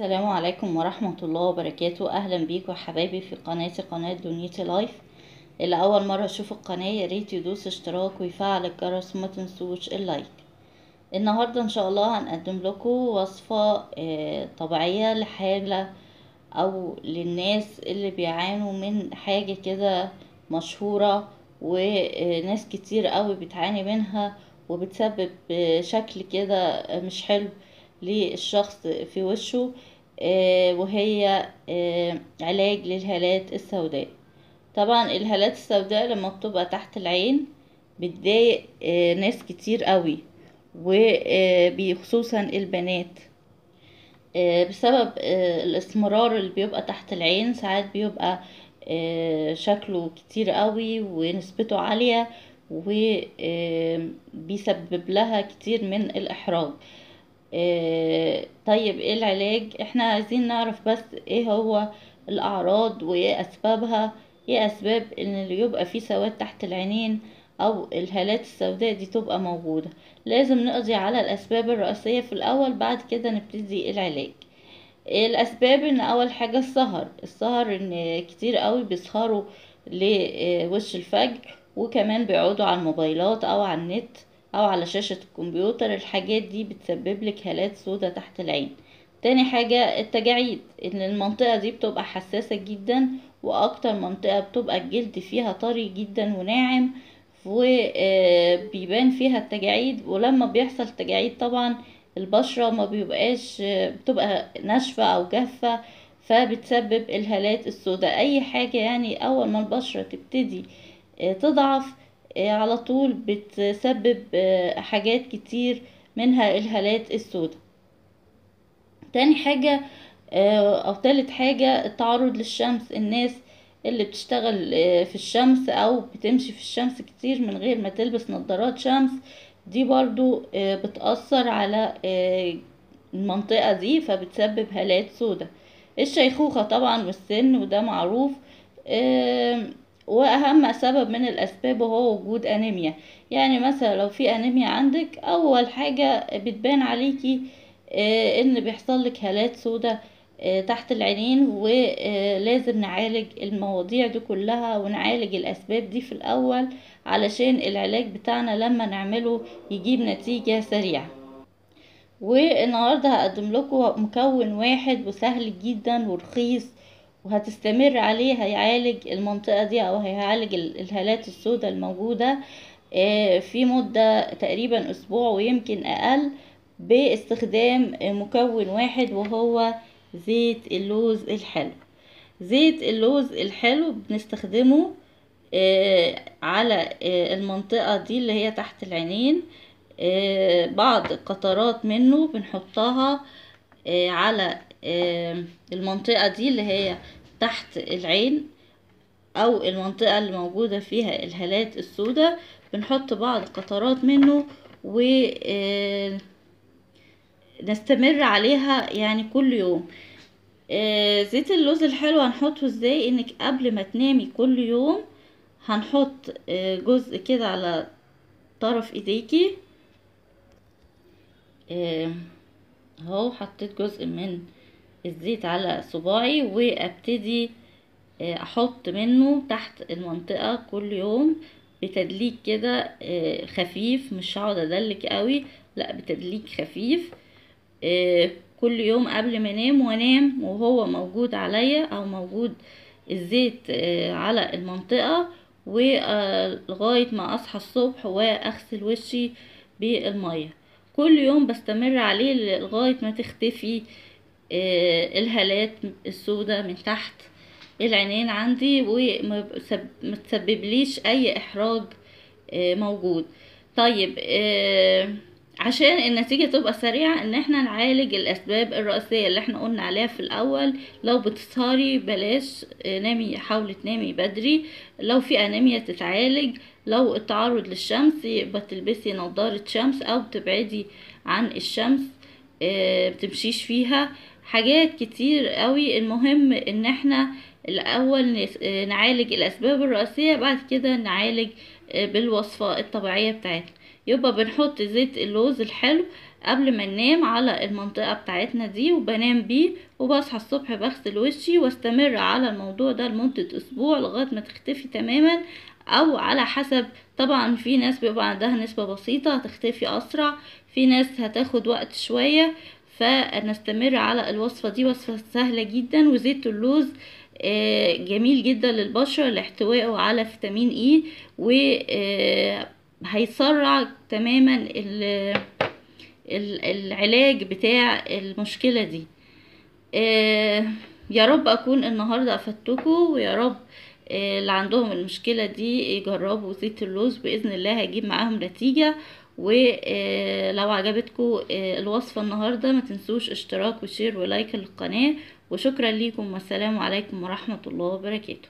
السلام عليكم ورحمة الله وبركاته. أهلا بيكم حبايبي في قناتي، قناة دنيتي لايف. اللي أول مرة يشوف القناة ياريت يدوس اشتراك ويفعل الجرس وما تنسوش اللايك. النهاردة إن شاء الله هنقدم لكم وصفة طبيعية لحالة أو للناس اللي بيعانوا من حاجة كده مشهورة، وناس كتير قوي بتعاني منها وبتسبب شكل كده مش حلو للشخص في وشه. وهي علاج للهالات السوداء. طبعا الهالات السوداء لما بتبقى تحت العين بتضايق ناس كتير قوي، وخصوصا البنات، بسبب الاسمرار اللي بيبقى تحت العين. ساعات بيبقى شكله كتير قوي ونسبته عالية، وبيسبب لها كتير من الإحراج. طيب ايه العلاج؟ احنا عايزين نعرف بس ايه هو الأعراض وايه أسبابها. ايه أسباب ان اللي يبقى فيه سواد تحت العينين أو الهالات السوداء دي تبقى موجودة؟ لازم نقضي على الأسباب الرئيسية في الأول، بعد كده نبتدي العلاج. الأسباب ان أول حاجة السهر ان كتير قوي بيسهروا لوش الفجر، وكمان بيقعدوا على الموبايلات أو على النت أو على شاشة الكمبيوتر. الحاجات دي بتسبب لك هالات سودة تحت العين. تاني حاجة التجاعيد، ان المنطقة دي بتبقى حساسة جدا، واكتر منطقة بتبقى الجلد فيها طري جدا وناعم، وبيبان فيها التجاعيد. ولما بيحصل تجاعيد طبعا البشرة ما بيبقاش بتبقى ناشفة او جافة، فبتسبب الهالات السوداء. اي حاجة يعني اول ما البشرة تبتدي تضعف على طول بتسبب حاجات كتير منها الهالات السوداء. تاني حاجة او تالت حاجة التعرض للشمس. الناس اللي بتشتغل في الشمس او بتمشي في الشمس كتير من غير ما تلبس نظارات شمس، دي برضو بتأثر على المنطقة دي، فبتسبب هالات سوداء. الشيخوخة طبعا والسن، وده معروف. واهم سبب من الاسباب هو وجود انيميا. يعني مثلا لو في انيميا عندك، اول حاجة بتبان عليكي ان بيحصل لك هالات سوداء تحت العينين. ولازم نعالج المواضيع دي كلها ونعالج الاسباب دي في الاول، علشان العلاج بتاعنا لما نعمله يجيب نتيجة سريعة. والنهاردة هقدم لكم مكون واحد وسهل جدا ورخيص، وهتستمر عليه. هيعالج المنطقة دي او هيعالج الهالات السوداء الموجودة في مدة تقريبا اسبوع ويمكن اقل، باستخدام مكون واحد وهو زيت اللوز الحلو. زيت اللوز الحلو بنستخدمه على المنطقة دي اللي هي تحت العينين. بعض قطرات منه بنحطها على المنطقة دي اللي هي تحت العين، او المنطقة اللي موجودة فيها الهالات السوداء. بنحط بعض قطرات منه ونستمر عليها يعني كل يوم. زيت اللوز الحلو هنحطه ازاي؟ انك قبل ما تنامي كل يوم هنحط جزء كده على طرف ايديكي. اهو حطيت جزء من الزيت على صباعي، وابتدي احط منه تحت المنطقة كل يوم بتدليك كده خفيف. مش هقعد ادلك قوي، لا، بتدليك خفيف كل يوم قبل ما انام. وانام وهو موجود عليا او موجود الزيت على المنطقة، ولغاية ما اصحى الصبح واغسل وشي بالمية. كل يوم بستمر عليه لغاية ما تختفي الهالات السوداء من تحت العينين عندي، وما تسببليش اي احراج موجود. طيب عشان النتيجة تبقى سريعة ان احنا نعالج الاسباب الرئيسية اللي احنا قلنا عليها في الاول. لو بتسهري بلاش، نامي، حاولي تنامي بدري. لو في انيميا تتعالج. لو التعرض للشمس يبقى تلبسي نظارة شمس او تبعدي عن الشمس، بتمشيش فيها. حاجات كتير قوي. المهم ان احنا الاول نعالج الاسباب الرئيسية، بعد كده نعالج بالوصفة الطبيعية بتاعتنا. يبقى بنحط زيت اللوز الحلو قبل ما ننام على المنطقة بتاعتنا دي، وبنام بيه وبصحى الصبح بغسل وشي، واستمر على الموضوع ده لمدة اسبوع لغاية ما تختفي تماما، او على حسب. طبعا في ناس بيبقى عندها نسبة بسيطة هتختفي اسرع، في ناس هتاخد وقت شوية. فنستمر على الوصفة دي، وصفة سهلة جدا. وزيت اللوز جميل جدا للبشرة لاحتوائه على فيتامين اي، وهيسرع تماما العلاج بتاع المشكلة دي. يا رب اكون النهاردة افدتكم، ويا رب اللي عندهم المشكلة دي يجربوا زيت اللوز، بإذن الله هيجيب معاهم نتيجة. ولو عجبتكم الوصفة النهاردة ما تنسوش اشتراك وشير ولايك للقناة، وشكرا ليكم، والسلام عليكم ورحمة الله وبركاته.